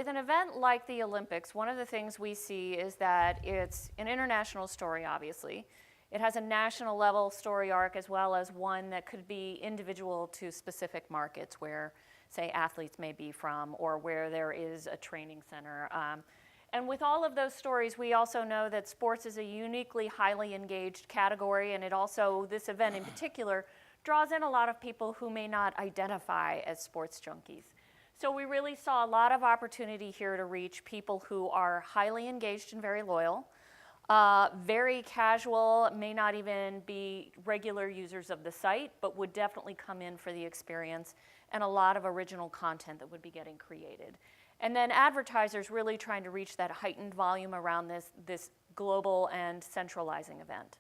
with an event like the Olympics, one of the things we see is that it's an international story, obviously. It has a national level story arc as well as one that could be individual to specific markets where, say, athletes may be from or where there is a training center. And with all of those stories, we also know that sports is a uniquely highly engaged category, and it also, this event in particular, draws in a lot of people who may not identify as sports junkies. So we really saw a lot of opportunity here to reach people who are highly engaged and very loyal, very casual, may not even be regular users of the site, but would definitely come in for the experience, and a lot of original content that would be getting created. And then advertisers really trying to reach that heightened volume around this global and centralizing event.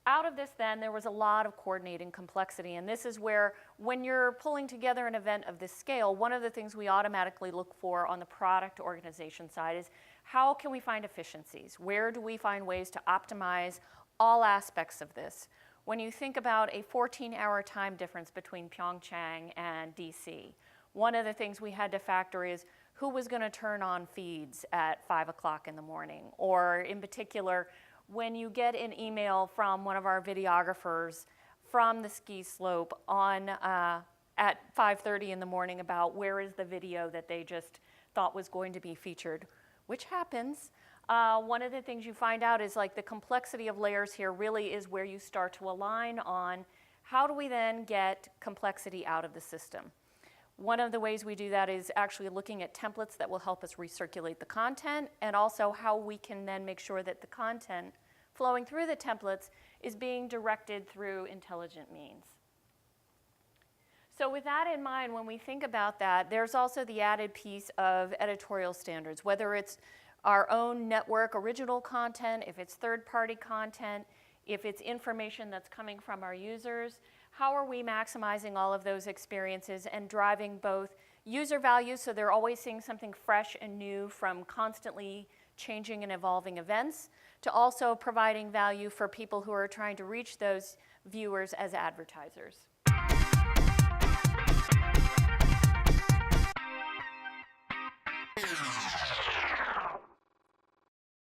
Out of this then, there was a lot of coordinating complexity, and this is where, when you're pulling together an event of this scale, one of the things we automatically look for on the product organization side is how can we find efficiencies? Where do we find ways to optimize all aspects of this? When you think about a 14-hour time difference between Pyeongchang and DC, one of the things we had to factor is who was going to turn on feeds at 5 o'clock in the morning, or in particular, when you get an email from one of our videographers from the ski slope on at 5:30 in the morning about where is the video that they just thought was going to be featured, which happens. One of the things you find out is like the complexity of layers here really is where you start to align on how do we then get complexity out of the system. One of the ways we do that is actually looking at templates that will help us recirculate the content, and also how we can then make sure that the content flowing through the templates is being directed through intelligent means. So with that in mind, when we think about that, there's also the added piece of editorial standards, whether it's our own network original content, if it's third-party content, if it's information that's coming from our users. How are we maximizing all of those experiences and driving both user value, so they're always seeing something fresh and new from constantly changing and evolving events, to also providing value for people who are trying to reach those viewers as advertisers.